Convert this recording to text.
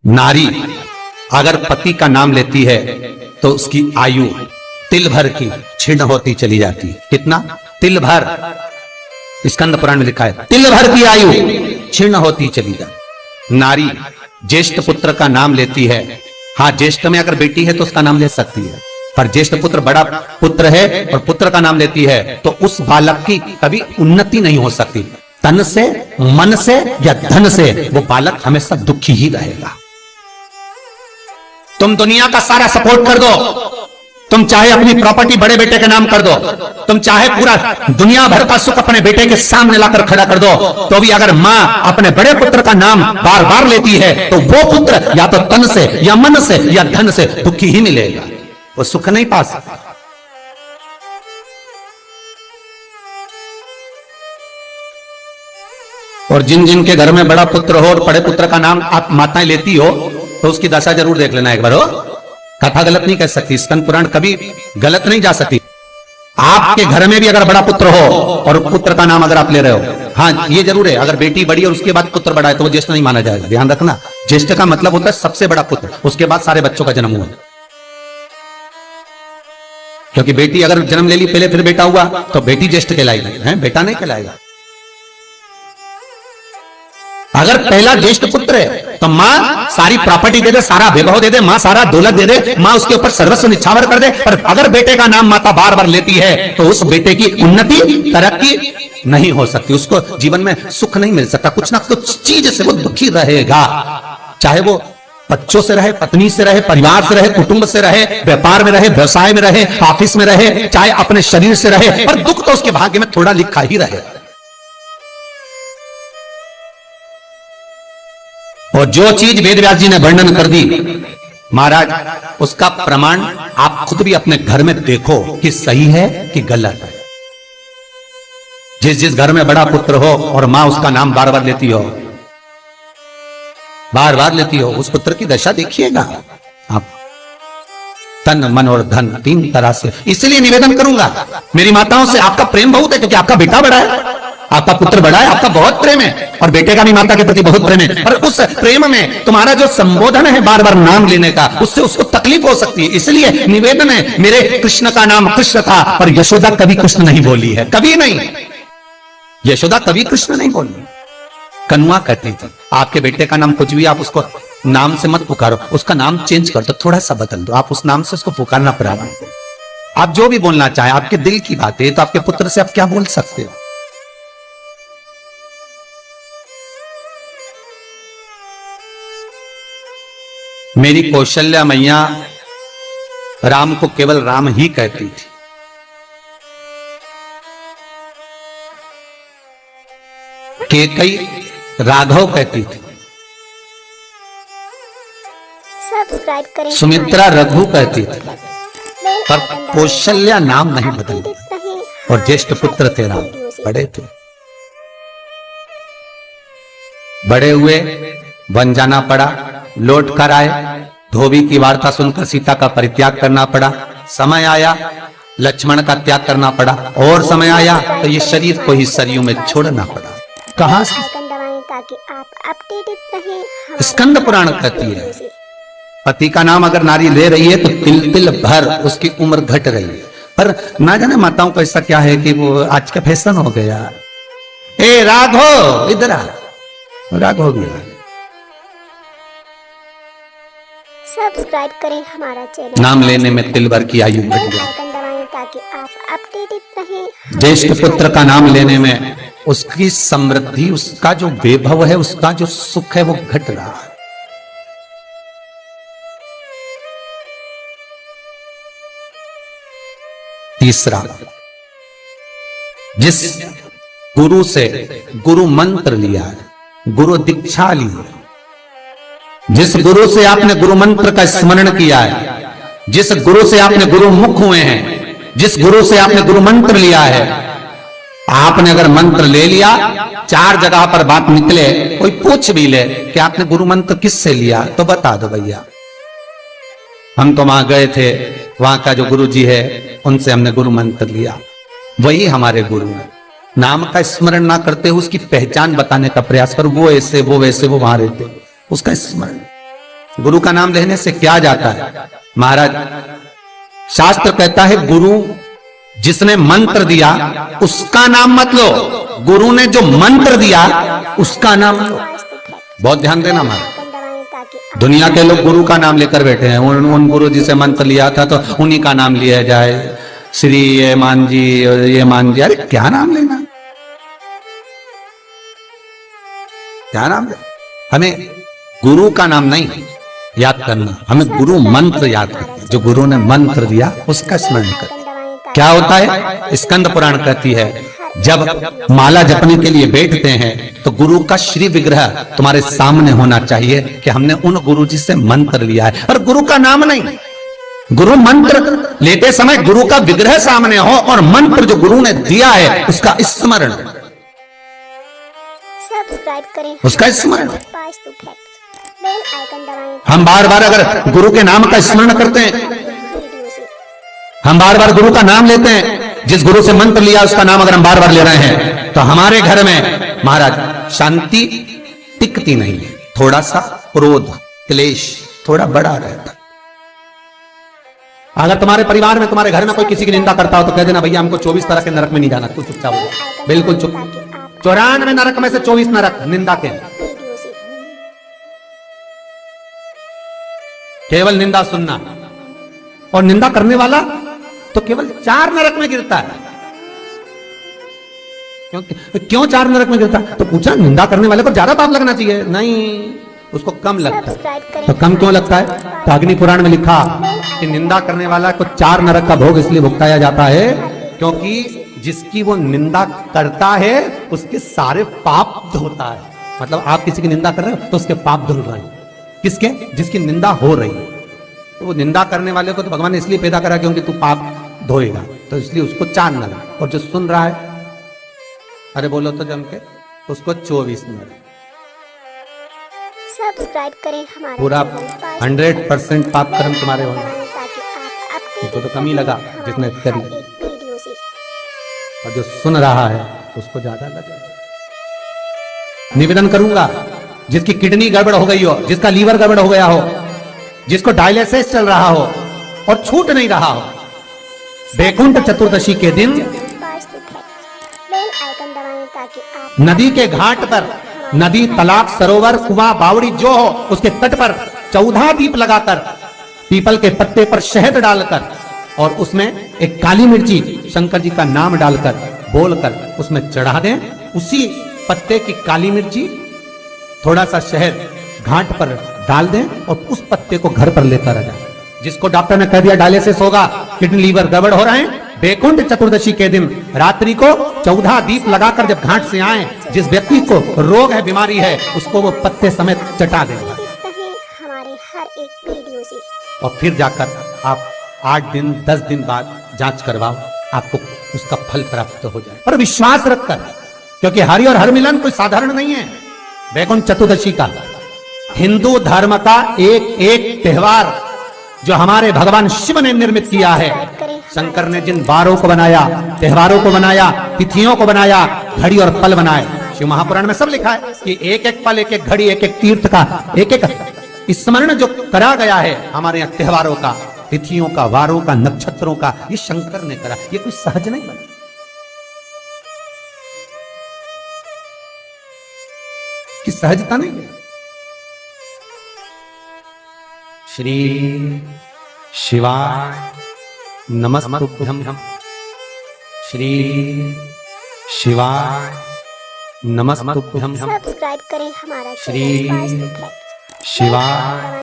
नारी अगर पति का नाम लेती है तो उसकी आयु तिल भर की क्षीण होती चली जाती है। कितना? तिल भर। स्कंद पुराण में लिखा है तिल भर की आयु क्षीण होती चली जाती। नारी ज्येष्ठ पुत्र का नाम लेती है, हाँ ज्येष्ठ में अगर बेटी है तो उसका नाम ले सकती है, पर ज्येष्ठ पुत्र बड़ा पुत्र है और पुत्र का नाम लेती है तो उस बालक की कभी उन्नति नहीं हो सकती। तन से, मन से या धन से वो बालक हमेशा दुखी ही रहेगा। तुम दुनिया का सारा सपोर्ट कर दो, तुम चाहे अपनी प्रॉपर्टी बड़े बेटे के नाम कर दो, तुम चाहे पूरा दुनिया भर का सुख अपने बेटे के सामने लाकर खड़ा कर दो, तो भी अगर मां अपने बड़े पुत्र का नाम बार बार लेती है तो वो पुत्र या तो तन से या मन से या धन से दुखी ही मिलेगा, वो सुख नहीं पा सकता। और जिन जिन के घर में बड़ा पुत्र हो और बड़े पुत्र का नाम आप माताएं लेती हो तो उसकी दशा जरूर देख लेना एक बार। हो कथा गलत नहीं कह सकती, स्कंद पुराण कभी गलत नहीं जा सकती। आपके घर में भी अगर बड़ा पुत्र हो और पुत्र का नाम अगर आप ले रहे हो, हाँ ये जरूर है, अगर बेटी बड़ी और उसके बाद पुत्र बड़ा है तो वो ज्येष्ठ नहीं माना जाएगा। ध्यान रखना, ज्येष्ठ का मतलब होता है सबसे बड़ा पुत्र, उसके बाद सारे बच्चों का जन्म हुआ। क्योंकि बेटी अगर जन्म ले ली पहले फिर बेटा हुआ तो बेटी ज्येष्ठ कहलाएगी, है बेटा नहीं कहलाएगा। अगर पहला ज्येष्ठ पुत्र है तो मां सारी प्रॉपर्टी दे दे, सारा वैभव दे दे, मां सारा दौलत दे दे, मां उसके ऊपर सर्वस्व निछावर कर दे, पर अगर बेटे का नाम माता बार बार लेती है तो उस बेटे की उन्नति तरक्की नहीं हो सकती, उसको जीवन में सुख नहीं मिल सकता, कुछ ना कुछ चीज से वो दुखी रहेगा। चाहे वो बच्चों से रहे, पत्नी से रहे, परिवार से रहे, कुटुंब से रहे, व्यापार में रहे, व्यवसाय में रहे, ऑफिस में रहे, चाहे अपने शरीर से रहे, पर दुख तो उसके भाग्य में थोड़ा लिखा ही रहे। और जो चीज वेद व्यास जी ने वर्णन कर दी महाराज, उसका प्रमाण आप खुद भी अपने घर में देखो कि सही है कि गलत है। जिस जिस घर में बड़ा पुत्र हो और मां उसका नाम बार बार लेती हो, बार बार लेती हो, उस पुत्र की दशा देखिएगा आप। तन, मन और धन तीन तरह से। इसलिए निवेदन करूंगा मेरी माताओं से, आपका प्रेम बहुत है क्योंकि आपका बेटा बड़ा है, आपका पुत्र बड़ा है, आपका बहुत प्रेम है और बेटे का भी माता के प्रति बहुत प्रेम है, पर उस प्रेम में तुम्हारा जो संबोधन है बार बार नाम लेने का, उससे उसको तकलीफ हो सकती है। इसलिए निवेदन है, मेरे कृष्ण का नाम कृष्ण था पर यशोदा कभी कृष्ण नहीं बोली है, कभी नहीं, यशोदा कभी कृष्ण नहीं बोली। कनुआ कहती थी आपके बेटे का नाम कुछ भी आप उसको नाम से मत पुकारो, उसका नाम चेंज कर दो, थोड़ा सा बदल दो, आप उस नाम से उसको पुकारना पड़ा। आप जो भी बोलना चाहे, आपके दिल की बात है, तो आपके पुत्र से आप क्या बोल सकते हो। मेरी कौशल्या मैया राम को केवल राम ही कहती थी। केकई राघव कहती थी, सब्सक्राइब करें। सुमित्रा रघु कहती थी, पर कौशल्या नाम नहीं बदलती। और ज्येष्ठ पुत्र थे राम, बड़े थे, बड़े हुए, वन जाना पड़ा, लौट कर आए, धोबी की वार्ता सुनकर सीता का परित्याग करना पड़ा, समय आया लक्ष्मण का त्याग करना पड़ा, और समय आया तो ये शरीर को ही सरयू में छोड़ना पड़ा। कहां से? ताकि आप अपडेटेड रहें। स्कंद पुराण कहती है पति का नाम अगर नारी ले रही है तो तिल तिल भर उसकी उम्र घट रही है। पर ना जाने माताओं को ऐसा क्या है कि वो आज का फैशन हो गया, ए राघव इधर आ, राघव गया। सब्सक्राइब करें हमारा चैनल। नाम लेने में तिल भर की आयु घट गई। ताकि आप अपडेटेड रहें। ज्येष्ठ पुत्र का नाम लेने में उसकी समृद्धि, उसका जो वैभव है, उसका जो सुख है वो घट रहा है। तीसरा, जिस गुरु से गुरु मंत्र लिया है, गुरु दीक्षा ली है, जिस गुरु से आपने गुरु मंत्र का स्मरण किया है, जिस गुरु से आपने गुरु मुख हुए हैं, जिस गुरु से आपने गुरु मंत्र लिया है, आपने अगर मंत्र ले लिया, चार जगह पर बात निकले, कोई पूछ भी ले कि आपने गुरु मंत्र किससे लिया, तो बता दो भैया हम तो वहां गए थे, वहां का जो गुरु जी है उनसे हमने गुरु मंत्र लिया, वही हमारे गुरु है। नाम का स्मरण ना करते हुए उसकी पहचान बताने का प्रयास करो, वो ऐसे वो वैसे वो वहां रहते, उसका स्मरण। गुरु का नाम लेने से क्या जाता है महाराज? शास्त्र कहता है गुरु जिसने मंत्र दिया उसका नाम मत लो, गुरु ने जो मंत्र दिया उसका नाम लो। बहुत ध्यान देना महाराज। दुनिया के लोग गुरु का नाम लेकर बैठे हैं, उन गुरु जी से मंत्र लिया था तो उन्हीं का नाम लिया जाए, श्री ये मान जी ये मान जी। अरे क्या नाम लेना, क्या नाम ले? हमें गुरु का नाम नहीं याद करना, हमें गुरु मंत्र याद करना। जो गुरु ने मंत्र दिया उसका स्मरण कर। क्या होता है? स्कंद पुराण कहती है जब माला जपने के लिए बैठते हैं तो गुरु का श्री विग्रह तुम्हारे सामने होना चाहिए कि हमने उन गुरु जी से मंत्र लिया है, और गुरु का नाम नहीं। गुरु मंत्र लेते समय गुरु का विग्रह सामने हो और मंत्र जो गुरु ने दिया है उसका स्मरण, सब्सक्राइब करें, उसका स्मरण। बेल आइकन दबाएं। हम बार बार अगर गुरु के नाम का स्मरण करते हैं, वीडियो से हम बार बार गुरु का नाम लेते हैं, जिस गुरु से मंत्र लिया उसका नाम अगर हम बार बार ले रहे हैं तो हमारे घर में महाराज शांति टिकती नहीं है। थोड़ा सा क्रोध क्लेश थोड़ा बड़ा रहता है। अगर तुम्हारे परिवार में तुम्हारे घर में कोई किसी की निंदा करता हो तो कह देना भैया हमको 24 तरह के नरक में नहीं जाना, तू चुपचाप हो जा, बिल्कुल चुप। 94 नरक में से 24 नरक निंदा के, वीडियो से केवल निंदा सुनना, और निंदा करने वाला तो केवल 4 नरक में गिरता है। क्यों 4 नरक में गिरता है? तो पूछा निंदा करने वाले को ज्यादा पाप लगना चाहिए, नहीं उसको कम लगता है। तो कम क्यों लगता है? तो अग्नि पुराण में लिखा कि निंदा करने वाला को 4 नरक का भोग इसलिए भुगताया जाता है क्योंकि जिसकी वो निंदा करता है उसके सारे पाप धोता है। मतलब आप किसी की निंदा कर रहे हो तो उसके पाप धुल रहे हैं। किसके? जिसकी निंदा हो रही है। तो वो निंदा करने वाले को तो भगवान ने इसलिए पैदा करा क्योंकि तू पाप धोएगा, तो इसलिए उसको 4 नरक, और जो सुन रहा है अरे बोलो तो जम के, उसको 24 नरक। सब्सक्राइब करें हमारा पूरा 100% पाप कर्म तुम्हारे होंगे। ताकि आप अपडेट उसको तो कम ही लगा जिसने करी, वीडियो से और जो सुन रहा है उसको ज्यादा लगा। निवेदन करूंगा जिसकी किडनी गड़बड़ हो गई हो, जिसका लीवर गड़बड़ हो गया हो, जिसको डायलिसिस चल रहा हो और छूट नहीं रहा हो, बैकुंठ चतुर्दशी के दिन बेल आइकन दबाएं ताकि आप नदी के घाट पर, नदी तालाब सरोवर कुआं बावड़ी जो हो उसके तट पर 14 दीप लगाकर, पीपल के पत्ते पर शहद डालकर और उसमें एक काली मिर्ची शंकर जी का नाम डालकर बोलकर उसमें चढ़ा दें। उसी पत्ते की काली मिर्ची थोड़ा सा शहद घाट पर डाल दें और उस पत्ते को घर पर लेकर आ जाए। जिसको डॉक्टर ने कह दिया डायलिसिस होगा, किडनी लीवर गड़बड़ हो रहे हैं, बैकुंठ चतुर्दशी के दिन रात्रि को 14 दीप लगाकर जब घाट से आए, जिस व्यक्ति को रोग है बीमारी है उसको वो पत्ते समेत चटा देगा। हमारे हर एक वीडियो से और फिर जाकर आप 8 दिन 10 दिन बाद जांच करवाओ, आपको उसका फल प्राप्त हो जाए। और विश्वास रखकर, क्योंकि हरि और हर मिलन कोई साधारण नहीं है। बैकुंठ चतुर्दशी का हिंदू धर्म का एक एक त्योहार जो हमारे भगवान शिव ने निर्मित किया है। शंकर ने जिन वारों को बनाया, त्योहारों को बनाया, तिथियों को बनाया, घड़ी और पल बनाए, शिव महापुराण में सब लिखा है कि एक एक पल, एक एक घड़ी, एक एक तीर्थ का एक एक स्मरण जो करा गया है हमारे यहाँ त्योहारों का, तिथियों का, वारों का, नक्षत्रों का, ये शंकर ने करा। ये कोई सहज नहीं बना, कि सहजता नहीं है। श्री शिवाय नमस्तुभ्यं, श्री शिवाय नमस्तुभ्यं, सब्सक्राइब करें हमारा श्री चैनल शिवाय